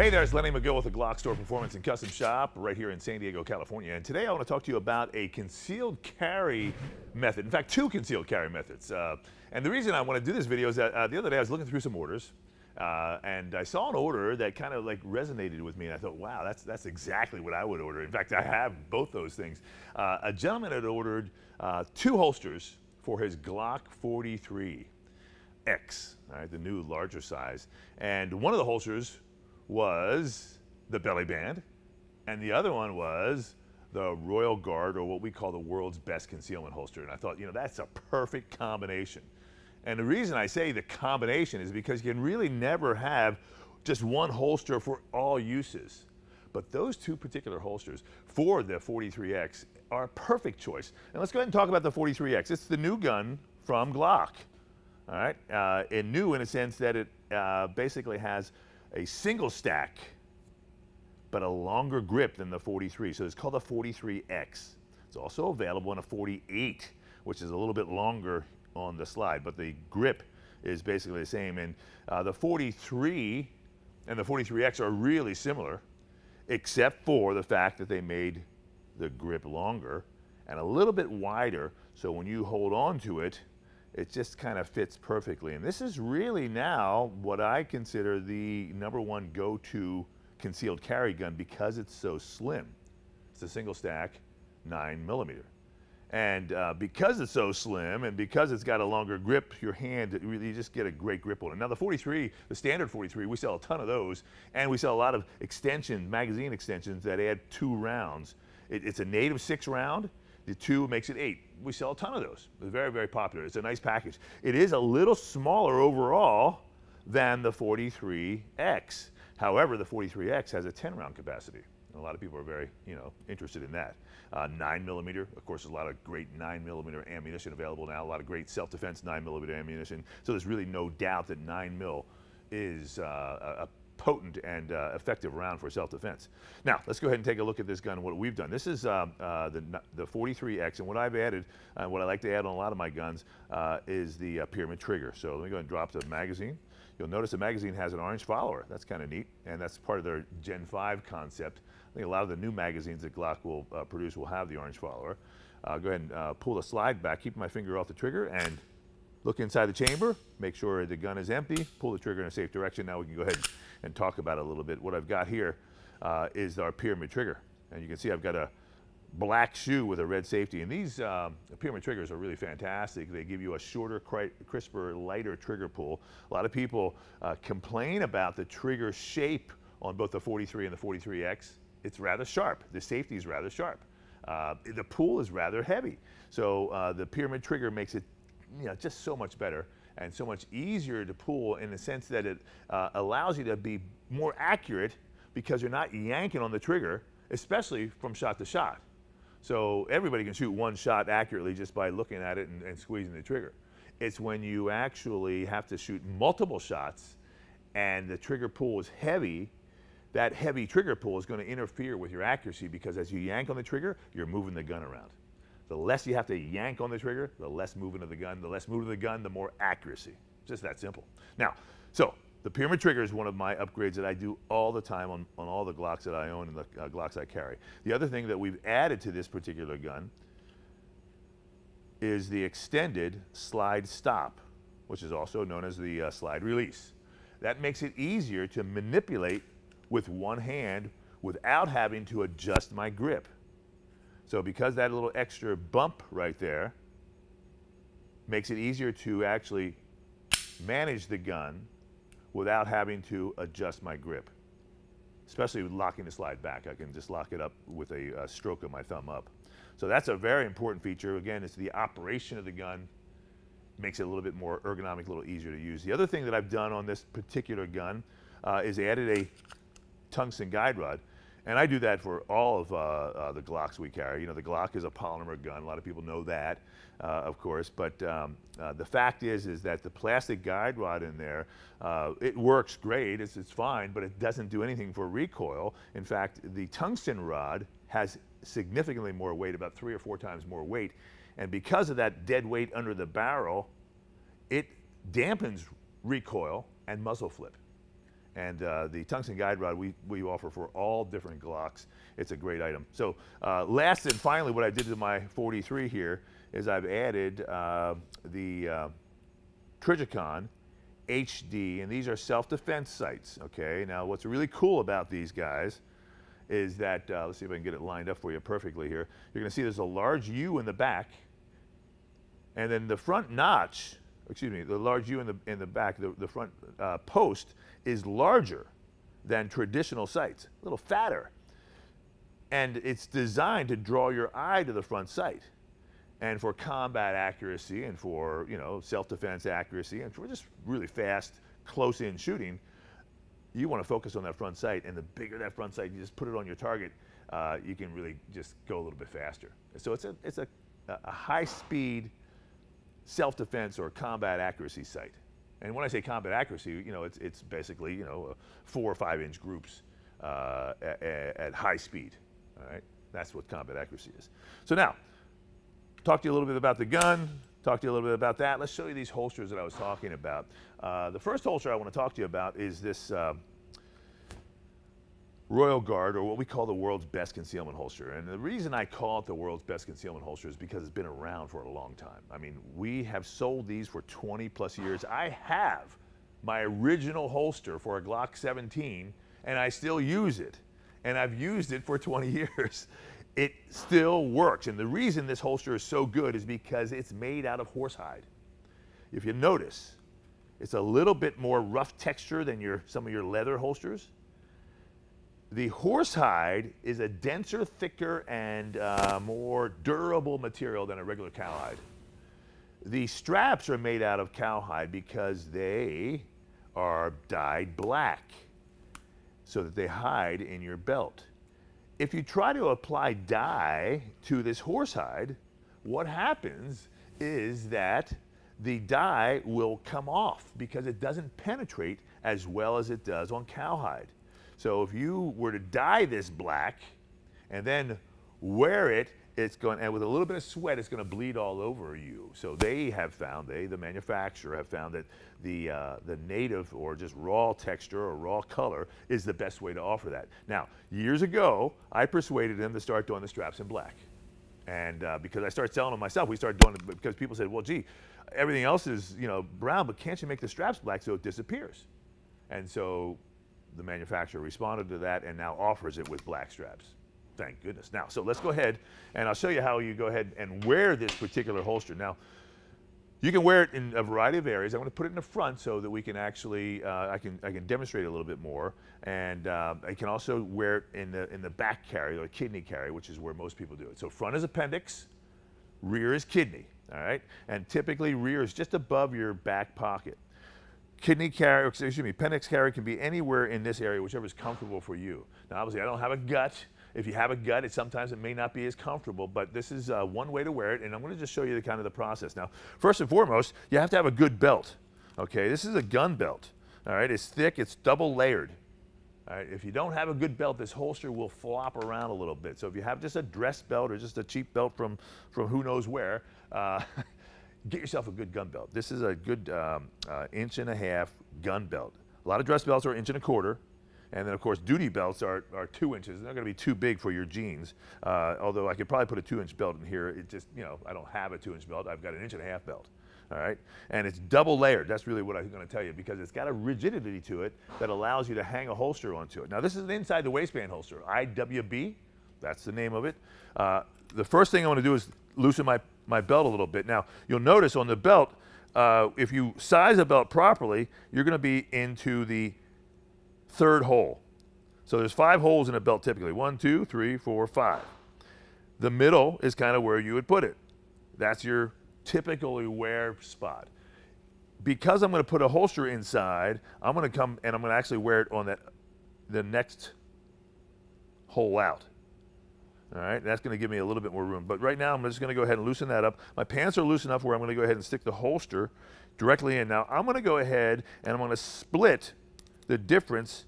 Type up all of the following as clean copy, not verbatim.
Hey there, it's Lenny Magill with the GlockStore Performance and Custom Shop right here in San Diego, California. And today I want to talk to you about a concealed carry method. In fact, two concealed carry methods. And the reason I want to do this video is that the other day I was looking through some orders and I saw an order that kind of like resonated with me. And I thought, wow, that's exactly what I would order. In fact, I have both those things. A gentleman had ordered two holsters for his Glock 43X, all right, the new larger size. And one of the holsters was the Belly Band, and the other one was the Royal Guard, or what we call the world's best concealment holster. And I thought, you know, that's a perfect combination. And the reason I say the combination is because you can really never have just one holster for all uses. But those two particular holsters for the 43X are a perfect choice. And let's go ahead and talk about the 43X. It's the new gun from Glock. All right, and new in a sense that it basically has a single stack, but a longer grip than the 43. So it's called the 43X. It's also available in a 48, which is a little bit longer on the slide, but the grip is basically the same. And the 43 and the 43X are really similar, except for the fact that they made the grip longer and a little bit wider. So when you hold on to it, it just kind of fits perfectly. And this is really now what I consider the #1 go-to concealed carry gun because it's so slim. It's a single stack 9mm. And because it's so slim and because it's got a longer grip, your hand, you just get a great grip on it. Now the 43, the standard 43, we sell a ton of those, and we sell a lot of extensions, magazine extensions that add 2 rounds. It's a native 6-round. The 2 makes it 8. We sell a ton of those. They're very, very popular. It's a nice package. It is a little smaller overall than the 43X. However, the 43X has a 10-round capacity. And a lot of people are very, interested in that. 9mm, of course, there's a lot of great 9mm ammunition available now. A lot of great self-defense 9mm ammunition. So there's really no doubt that 9mm is a potent and effective round for self-defense. Now, let's go ahead and take a look at this gun and what we've done. This is the 43X, and what I've added, what I like to add on a lot of my guns, is the pyramid trigger. So let me go ahead and drop the magazine. You'll notice the magazine has an orange follower. That's kind of neat, and that's part of their Gen 5 concept. I think a lot of the new magazines that Glock will produce will have the orange follower. Go ahead and pull the slide back, keep my finger off the trigger, and look inside the chamber, make sure the gun is empty, pull the trigger in a safe direction. Now we can go ahead and talk about it a little bit. What I've got here is our pyramid trigger. And you can see I've got a black shoe with a red safety. And these pyramid triggers are really fantastic. They give you a shorter, crisper, lighter trigger pull. A lot of people complain about the trigger shape on both the 43 and the 43X. It's rather sharp. The safety is rather sharp. The pull is rather heavy. So the pyramid trigger makes it just so much better and so much easier to pull in the sense that it allows you to be more accurate because you're not yanking on the trigger, especially from shot to shot. So everybody can shoot one shot accurately just by looking at it and squeezing the trigger. It's when you actually have to shoot multiple shots and the trigger pull is heavy, that heavy trigger pull is going to interfere with your accuracy because as you yank on the trigger, you're moving the gun around. The less you have to yank on the trigger, the less movement of the gun. The less movement of the gun, the more accuracy. Just that simple. Now, so the pyramid trigger is one of my upgrades that I do all the time on all the Glocks that I own and the Glocks I carry. The other thing that we've added to this particular gun is the extended slide stop, which is also known as the slide release. That makes it easier to manipulate with one hand without having to adjust my grip. So because that little extra bump right there makes it easier to actually manage the gun without having to adjust my grip, especially with locking the slide back. I can just lock it up with a stroke of my thumb up. So that's a very important feature. Again, it's the operation of the gun, makes it a little bit more ergonomic, a little easier to use. The other thing that I've done on this particular gun is added a tungsten guide rod. And I do that for all of the Glocks we carry. The Glock is a polymer gun. A lot of people know that, of course. But the fact is that the plastic guide rod in there, it works great. It's fine, but it doesn't do anything for recoil. In fact, the tungsten rod has significantly more weight, about 3 or 4 times more weight. And because of that dead weight under the barrel, it dampens recoil and muzzle flip. And the tungsten guide rod we offer for all different Glocks. It's a great item. So last and finally, what I did to my 43 here is I've added the Trigicon HD, and these are self-defense sights, okay? Now, what's really cool about these guys is that, let's see if I can get it lined up for you perfectly here. You're gonna see there's a large U in the back, and then the front notch, excuse me, the large U in the back, the front post is larger than traditional sights, a little fatter. And it's designed to draw your eye to the front sight. And for combat accuracy and for, you know, self-defense accuracy and for just really fast, close-in shooting, you want to focus on that front sight. And the bigger that front sight, you just put it on your target, you can really just go a little bit faster. So it's a high-speed self-defense or combat accuracy sight. And when I say combat accuracy, you know, it's basically, you know, 4 or 5 inch groups at high speed. All right, that's what combat accuracy is. So now, talk to you a little bit about the gun, talk to you a little bit about that. Let's show you these holsters that I was talking about. The first holster I want to talk to you about is this Royal Guard, or what we call the world's best concealment holster. And the reason I call it the world's best concealment holster is because it's been around for a long time. I mean, we have sold these for 20 plus years. I have my original holster for a Glock 17, and I still use it. And I've used it for 20 years. It still works. And the reason this holster is so good is because it's made out of horsehide. If you notice, it's a little bit more rough texture than some of your leather holsters. The horsehide is a denser, thicker, and more durable material than a regular cowhide. The straps are made out of cowhide because they are dyed black so that they hide in your belt. If you try to apply dye to this horsehide, what happens is that the dye will come off because it doesn't penetrate as well as it does on cowhide. So if you were to dye this black and then wear it, it's going, and with a little bit of sweat, it's going to bleed all over you. So they have found, the manufacturer have found that the native or just raw texture or raw color is the best way to offer that. Now, years ago, I persuaded them to start doing the straps in black. And because I started selling them myself, we started doing it because people said, well, gee, everything else is, you know, brown, but can't you make the straps black so it disappears? And so the manufacturer responded to that and now offers it with black straps. Thank goodness. Now, so let's go ahead and I'll show you how you go ahead and wear this particular holster. Now, you can wear it in a variety of areas. I'm going to put it in the front so that we can actually, I can demonstrate a little bit more. And I can also wear it in the back carry or kidney carry, which is where most people do it. So front is appendix, rear is kidney, all right? And typically rear is just above your back pocket. Kidney carry, excuse me, appendix carry can be anywhere in this area, whichever is comfortable for you. Now, obviously, I don't have a gut. If you have a gut, sometimes it may not be as comfortable, but this is one way to wear it, and I'm going to just show you the kind of the process. Now, first and foremost, you have to have a good belt, okay? This is a gun belt, all right? It's thick, it's double layered, all right? If you don't have a good belt, this holster will flop around a little bit. So if you have just a dress belt or just a cheap belt from who knows where, get yourself a good gun belt. This is a good 1.5 inch gun belt. A lot of dress belts are 1.25 inches. And then, of course, duty belts are 2 inches. They're not going to be too big for your jeans. Although I could probably put a 2-inch belt in here. It just, you know, I don't have a 2-inch belt. I've got an 1.5 inch belt. All right? And it's double layered. That's really what I'm going to tell you because it's got a rigidity to it that allows you to hang a holster onto it. Now, this is an inside the waistband holster. IWB, that's the name of it. The first thing I want to do is loosen my belt a little bit. Now, you'll notice on the belt, if you size a belt properly, you're going to be into the 3rd hole. So there's 5 holes in a belt typically. 1, 2, 3, 4, 5. The middle is kind of where you would put it. That's your typically wear spot. Because I'm going to put a holster inside, I'm going to come and I'm going to actually wear it on the next hole out. All right, that's going to give me a little bit more room. But right now, I'm just going to go ahead and loosen that up. My pants are loose enough where I'm going to go ahead and stick the holster directly in. Now, I'm going to go ahead and I'm going to split the difference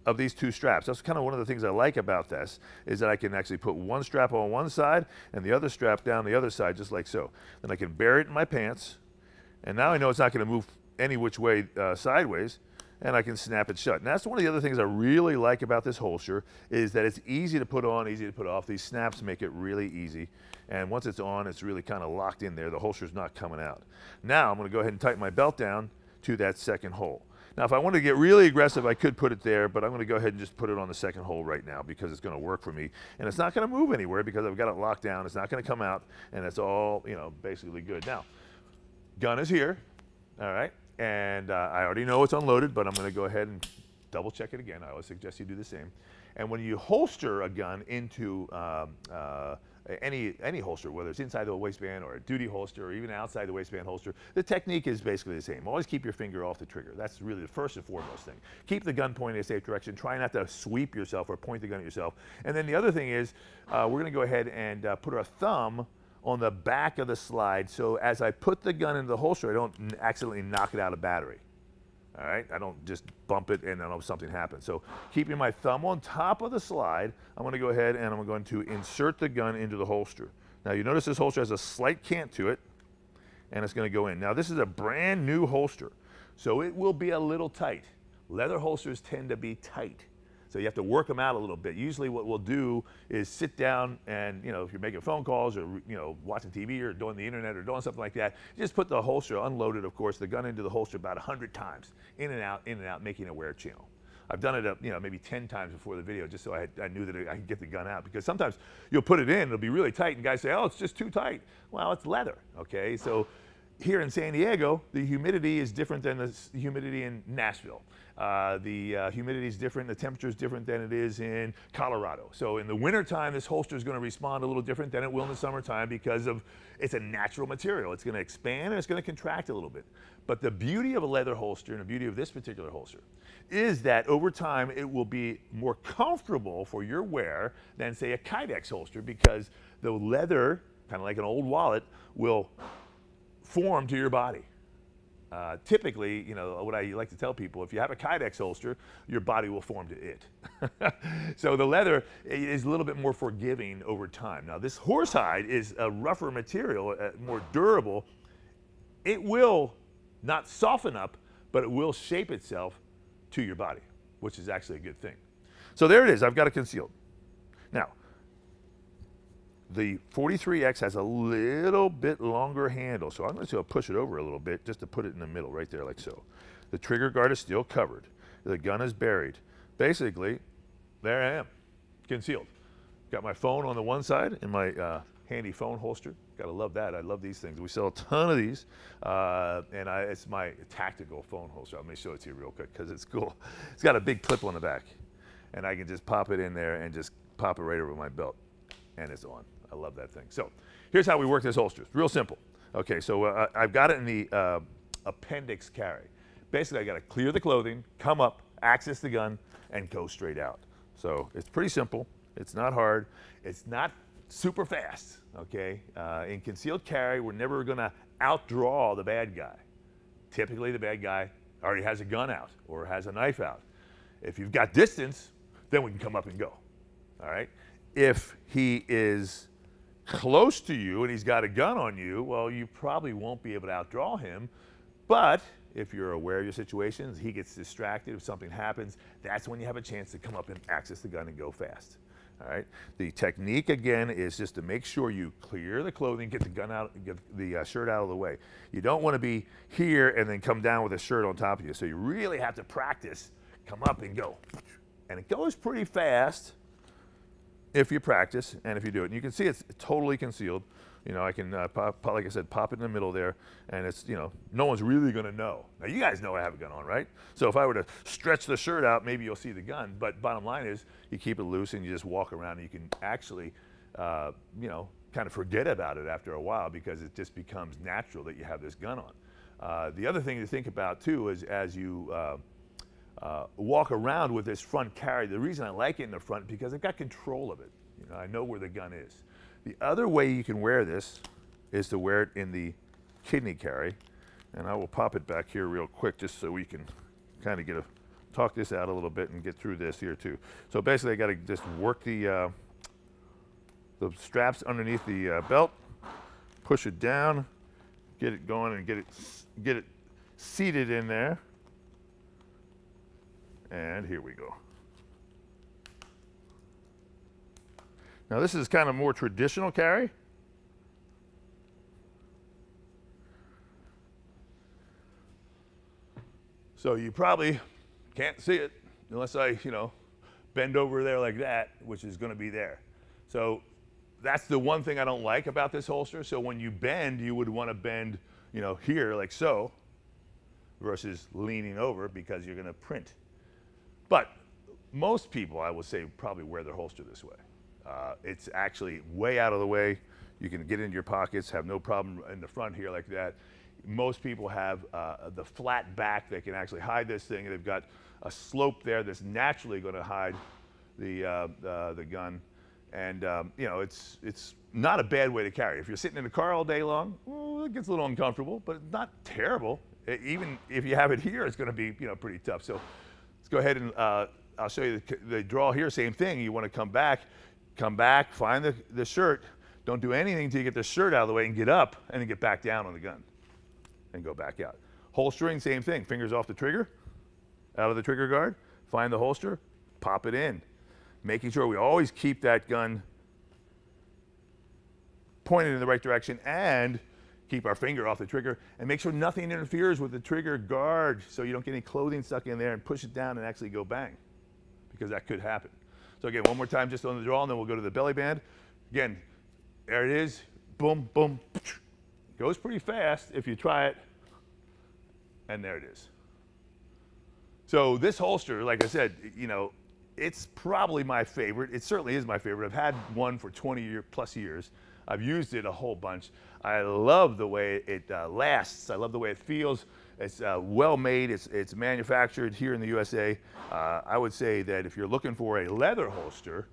of these 2 straps. That's kind of one of the things I like about this, is that I can actually put one strap on one side and the other strap down the other side, just like so. Then I can bury it in my pants, and now I know it's not going to move any which way sideways, and I can snap it shut. And that's one of the other things I really like about this holster is that it's easy to put on, easy to put off. These snaps make it really easy. And once it's on, it's really kind of locked in there. The holster's not coming out. Now I'm going to go ahead and tighten my belt down to that second hole. Now if I wanted to get really aggressive, I could put it there, but I'm going to go ahead and just put it on the second hole right now because it's going to work for me. And it's not going to move anywhere because I've got it locked down. It's not going to come out, and it's all, you know, basically good. Now, gun is here, all right? And I already know it's unloaded, but I'm going to go ahead and double check it again. I always suggest you do the same. And when you holster a gun into any holster, whether it's inside the waistband or a duty holster or even outside the waistband holster, the technique is basically the same. Always keep your finger off the trigger. That's really the first and foremost thing. Keep the gun pointed in a safe direction. Try not to sweep yourself or point the gun at yourself. And then the other thing is we're going to go ahead and put our thumb on the back of the slide, so as I put the gun into the holster, I don't accidentally knock it out of battery. All right, I don't just bump it and then something happens. So keeping my thumb on top of the slide, I'm going to go ahead and I'm going to insert the gun into the holster. Now you notice this holster has a slight cant to it, and it's going to go in. Now this is a brand new holster, so it will be a little tight. Leather holsters tend to be tight. So you have to work them out a little bit. Usually what we'll do is sit down and, you know, if you're making phone calls or, you know, watching TV or doing the internet or doing something like that, just put the holster, unloaded of course, the gun into the holster about 100 times, in and out, making a wear channel. I've done it, you know, maybe 10 times before the video just so I knew that I could get the gun out, because sometimes you'll put it in, it'll be really tight, and guys say, oh, it's just too tight. Well, it's leather, okay? So here in San Diego, the humidity is different than the humidity in Nashville. The humidity is different, the temperature is different than it is in Colorado. So in the wintertime, this holster is going to respond a little different than it will in the summertime because of it's a natural material. It's going to expand and it's going to contract a little bit. But the beauty of a leather holster and the beauty of this particular holster is that over time it will be more comfortable for your wear than, say, a Kydex holster, because the leather, kind of like an old wallet, will form to your body. Typically, you know, what I like to tell people, if you have a Kydex holster, your body will form to it. So the leather is a little bit more forgiving over time. Now this horsehide is a rougher material, more durable. It will not soften up, but it will shape itself to your body, which is actually a good thing. So there it is, I've got it concealed. Now, the 43X has a little bit longer handle, so I'm going to push it over a little bit just to put it in the middle right there like so. The trigger guard is still covered. The gun is buried. Basically, there I am, concealed. Got my phone on the one side in my handy phone holster. Gotta love that. I love these things. We sell a ton of these, and it's my tactical phone holster. Let me show it to you real quick because it's cool. It's got a big clip on the back, and I can just pop it in there and just pop it right over my belt, and it's on. I love that thing. So here's how we work this holster. It's real simple. Okay, so I've got it in the appendix carry. Basically, I got to clear the clothing, come up, access the gun, and go straight out. So it's pretty simple. It's not hard. It's not super fast, okay? In concealed carry, we're never going to outdraw the bad guy. Typically, the bad guy already has a gun out or has a knife out. If you've got distance, then we can come up and go, all right? If he is close to you and he's got a gun on you, well, you probably won't be able to outdraw him. But if you're aware of your situations, he gets distracted, if something happens, that's when you have a chance to come up and access the gun and go fast. All right. The technique again is just to make sure you clear the clothing, get the gun out, get the shirt out of the way. You don't want to be here and then come down with a shirt on top of you. So you really have to practice, come up and go. And it goes pretty fast if you practice and if you do it. And you can see it's totally concealed. You know, I can, like I said, pop it in the middle there, and it's, you know, no one's really going to know. Now, you guys know I have a gun on, right? So if I were to stretch the shirt out, maybe you'll see the gun. But bottom line is, you keep it loose and you just walk around, and you can actually, you know, kind of forget about it after a while because it just becomes natural that you have this gun on. The other thing to think about, too, is as you walk around with this front carry, the reason I like it in the front is because I've got control of it. You know, I know where the gun is. The other way you can wear this is to wear it in the kidney carry, and I will pop it back here real quick just so we can kind of talk this out a little bit and get through this here too. So basically I got to just work the straps underneath the belt, push it down, get it going and get it seated in there. And here we go. Now this is kind of more traditional carry. So you probably can't see it unless I, bend over there like that, which is going to be there. So that's the one thing I don't like about this holster. So when you bend, you would want to bend, here like so, versus leaning over because you're going to print. But most people, I would say, probably wear their holster this way. It's actually way out of the way. You can get into your pockets, have no problem in the front here like that. Most people have the flat back. They can actually hide this thing. They've got a slope there that's naturally going to hide the gun. And it's not a bad way to carry. If you're sitting in the car all day long, well, it gets a little uncomfortable, but it's not terrible. Even if you have it here, it's going to be pretty tough. So let's go ahead and I'll show you the draw here. Same thing. You want to come back, find the shirt. Don't do anything until you get the shirt out of the way and get up, and then get back down on the gun and go back out. Holstering, same thing. Fingers off the trigger, out of the trigger guard. Find the holster, pop it in. Making sure we always keep that gun pointed in the right direction and keep our finger off the trigger, and make sure nothing interferes with the trigger guard so you don't get any clothing stuck in there, and push it down and actually go bang, because that could happen. So again, one more time just on the draw, and then we'll go to the belly band. Again, there it is, boom, boom. Goes pretty fast if you try it, and there it is. So this holster, like I said, it's probably my favorite. It certainly is my favorite. I've had one for 20 plus years. I've used it a whole bunch. I love the way it lasts. I love the way it feels. It's well made. It's manufactured here in the USA. I would say that if you're looking for a leather holster,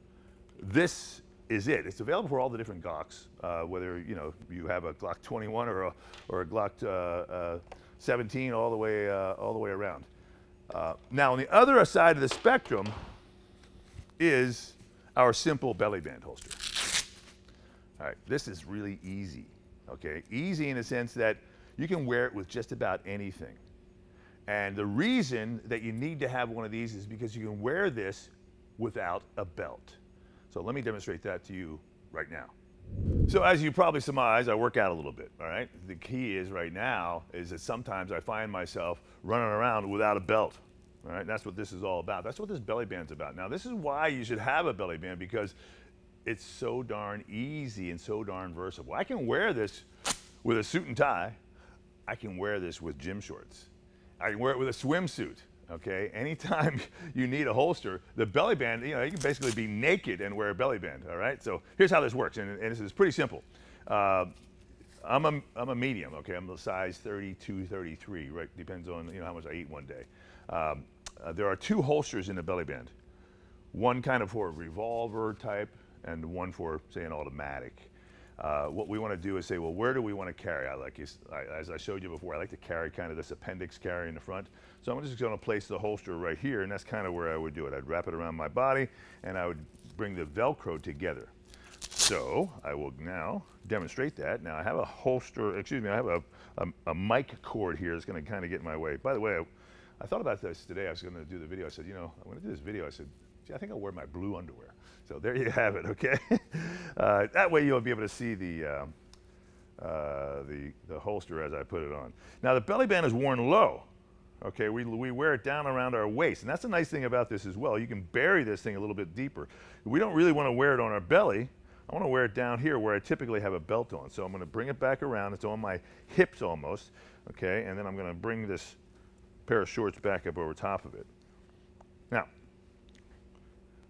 this is it. It's available for all the different Glocks, whether you have a Glock 21 or a Glock 17, all the way around. Now on the other side of the spectrum is our simple belly band holster. All right, this is really easy, okay? Easy in the sense that you can wear it with just about anything. And the reason that you need to have one of these is because you can wear this without a belt. So let me demonstrate that to you right now. So as you probably surmise, I work out a little bit, all right? The key is right now is that sometimes I find myself running around without a belt. All right, that's what this is all about. That's what this belly band's about. Now, this is why you should have a belly band, because it's so darn easy and so darn versatile. I can wear this with a suit and tie. I can wear this with gym shorts. I can wear it with a swimsuit, okay? Anytime you need a holster, the belly band, you can basically be naked and wear a belly band, all right? So here's how this works, and this is pretty simple. I'm a medium, okay? I'm a size 32, 33, right? Depends on how much I eat one day. There are two holsters in the belly band. One kind of for a revolver type, and one for, say, an automatic. What we want to do is say, well, where do we want to carry? As I showed you before, I like to carry kind of this appendix carry in the front. So I'm just going to place the holster right here, and that's kind of where I would do it. I'd wrap it around my body, and I would bring the Velcro together. So I will now demonstrate that. Now I have a holster, excuse me, I have a mic cord here that's going to kind of get in my way. By the way, I thought about this today. I was going to do the video. I said, I'm going to do this video. I said, gee, I think I'll wear my blue underwear. So there you have it, okay? That way you'll be able to see the holster as I put it on. Now the belly band is worn low, okay? We wear it down around our waist, and that's the nice thing about this as well. You can bury this thing a little bit deeper. We don't really want to wear it on our belly. I want to wear it down here where I typically have a belt on. So I'm going to bring it back around. It's on my hips almost, okay? And then I'm going to bring this pair of shorts back up over top of it. Now,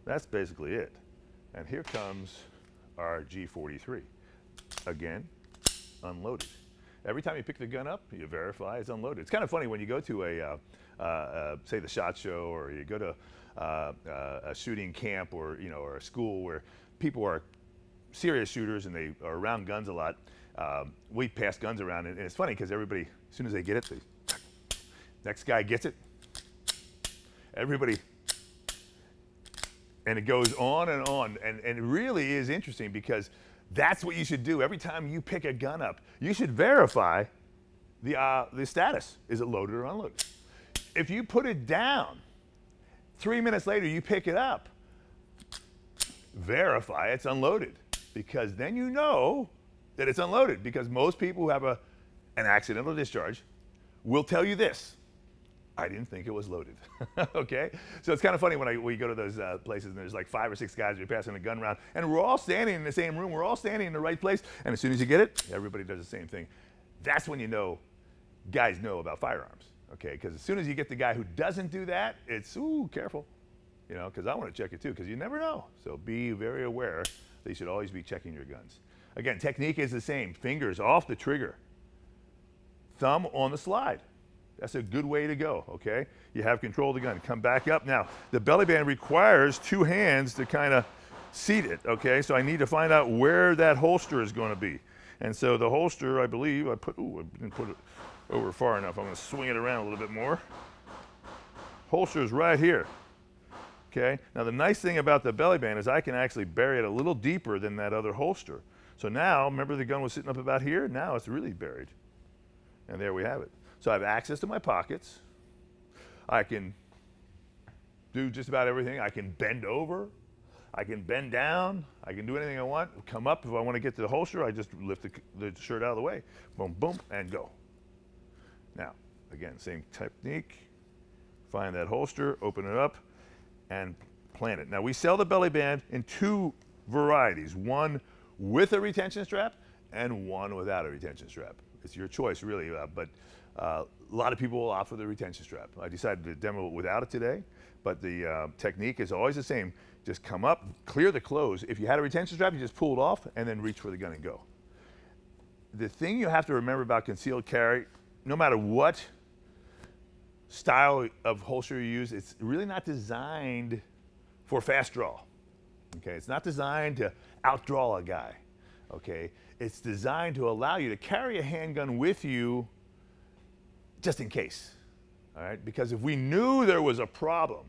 that's basically it. And here comes our G43. Again, unloaded. Every time you pick the gun up, you verify it's unloaded. It's kind of funny when you go to say the SHOT Show, or you go to a shooting camp, or or a school where people are serious shooters and they are around guns a lot. We pass guns around, and it's funny because everybody, as soon as they get it, next guy gets it. Everybody. And it goes on, and it really is interesting, because that's what you should do. Every time you pick a gun up, you should verify the status. Is it loaded or unloaded? If you put it down 3 minutes later, you pick it up. Verify it's unloaded, because then you know that it's unloaded, because most people who have an accidental discharge will tell you this: I didn't think it was loaded. Okay? So it's kind of funny when we go to those places and there's like 5 or 6 guys who are passing a gun around, and we're all standing in the same room, we're all standing in the right place, and as soon as you get it, everybody does the same thing. That's when you know guys know about firearms, okay? Because as soon as you get the guy who doesn't do that, it's, ooh, careful, you know, because I want to check it too, because you never know. So be very aware that you should always be checking your guns. Again, technique is the same. Fingers off the trigger, thumb on the slide. That's a good way to go, okay? You have control of the gun. Come back up. Now, the belly band requires 2 hands to kind of seat it, okay? So I need to find out where that holster is going to be. And so the holster, I believe, I didn't put it over far enough. I'm going to swing it around a little bit more. Holster is right here, okay? Now, the nice thing about the belly band is I can actually bury it a little deeper than that other holster. So now, remember the gun was sitting up about here? Now it's really buried. And there we have it. So I have access to my pockets. I can do just about everything. I can bend over. I can bend down. I can do anything I want. Come up. If I want to get to the holster, I just lift the shirt out of the way. Boom, boom, and go. Now, again, same technique. Find that holster, open it up, and plant it. Now, we sell the belly band in 2 varieties. One with a retention strap and one without a retention strap. It's your choice, really, but a lot of people will opt for the retention strap. I decided to demo it without it today, but the technique is always the same. Just come up, clear the close. If you had a retention strap, you just pull it off and then reach for the gun and go. The thing you have to remember about concealed carry, no matter what style of holster you use, it's really not designed for fast draw. Okay, it's not designed to outdraw a guy. Okay, it's designed to allow you to carry a handgun with you just in case. All right, because if we knew there was a problem,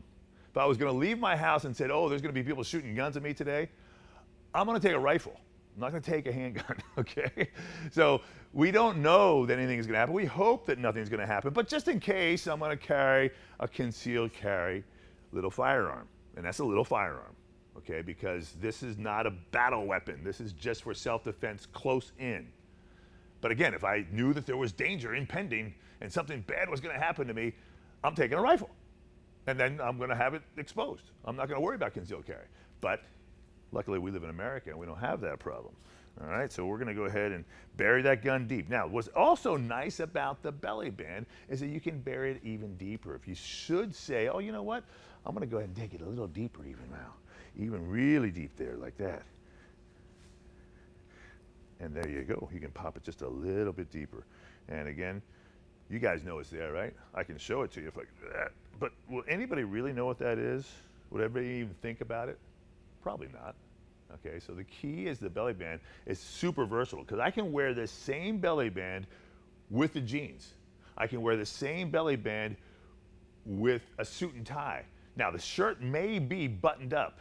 if I was going to leave my house and said, oh, there's going to be people shooting guns at me today, I'm going to take a rifle. I'm not going to take a handgun, okay? So we don't know that anything is going to happen. We hope that nothing's going to happen, but just in case, I'm going to carry a concealed carry little firearm, and that's a little firearm. Okay, because this is not a battle weapon. This is just for self-defense close in. But again, if I knew that there was danger impending and something bad was going to happen to me, I'm taking a rifle. And then I'm going to have it exposed. I'm not going to worry about concealed carry. But luckily, we live in America and we don't have that problem. All right, so we're going to go ahead and bury that gun deep. Now, what's also nice about the belly band is that you can bury it even deeper. If you should say, oh, you know what? I'm going to go ahead and take it a little deeper even now. Even really deep there, like that. And there you go. You can pop it just a little bit deeper. And again, you guys know it's there, right? I can show it to you if I can do that. But will anybody really know what that is? Would everybody even think about it? Probably not. Okay, so the key is the belly band is super versatile, because I can wear this same belly band with the jeans. I can wear the same belly band with a suit and tie. Now, the shirt may be buttoned up,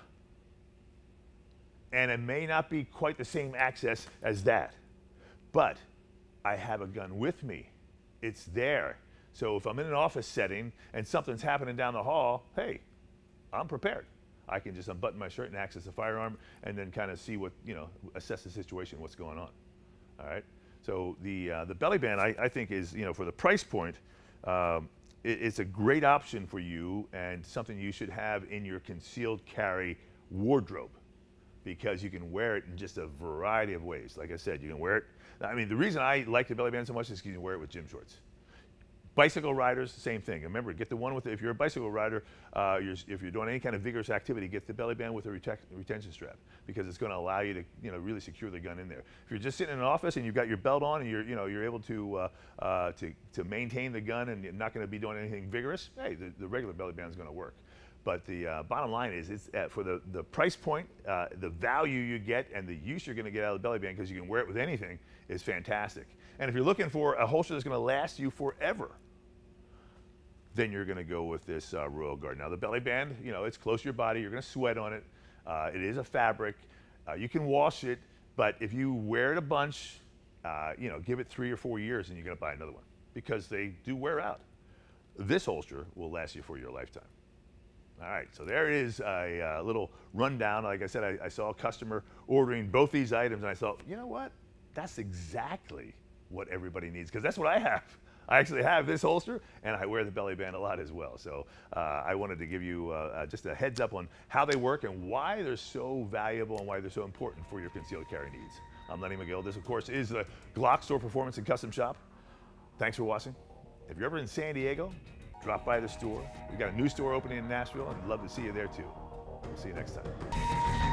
and it may not be quite the same access as that, but I have a gun with me. It's there. So if I'm in an office setting and something's happening down the hall, hey, I'm prepared. I can just unbutton my shirt and access the firearm and then kind of see what, you know, assess the situation, what's going on. All right. So the belly band, I think, is, you know, for the price point, it's a great option for you and something you should have in your concealed carry wardrobe, because you can wear it in just a variety of ways. Like I said, you can wear it. I mean, the reason I like the belly band so much is because you can wear it with gym shorts. Bicycle riders, same thing. Remember, get the one with, if you're a bicycle rider, if you're doing any kind of vigorous activity, get the belly band with a retention strap, because it's going to allow you to, you know, really secure the gun in there. If you're just sitting in an office and you've got your belt on and you're able to maintain the gun and you're not going to be doing anything vigorous, hey, the regular belly band is going to work. But the bottom line is, it's for the price point, the value you get and the use you're going to get out of the belly band, because you can wear it with anything, is fantastic. And if you're looking for a holster that's going to last you forever, then you're going to go with this Royal Guard. Now, the belly band, you know, it's close to your body. You're going to sweat on it. It is a fabric. You can wash it, but if you wear it a bunch, you know, give it 3 or 4 years and you're going to buy another one, because they do wear out. This holster will last you for your lifetime. All right, so there is a little rundown. Like I said, I saw a customer ordering both these items, and I thought, you know what? That's exactly what everybody needs, because that's what I have. I actually have this holster, and I wear the Belly Band a lot as well. So I wanted to give you just a heads up on how they work and why they're so valuable and why they're so important for your concealed carry needs. I'm Lenny Magill. This, of course, is the GlockStore Performance and Custom Shop. Thanks for watching. If you're ever in San Diego, drop by the store. We've got a new store opening in Nashville, and I'd love to see you there too. We'll see you next time.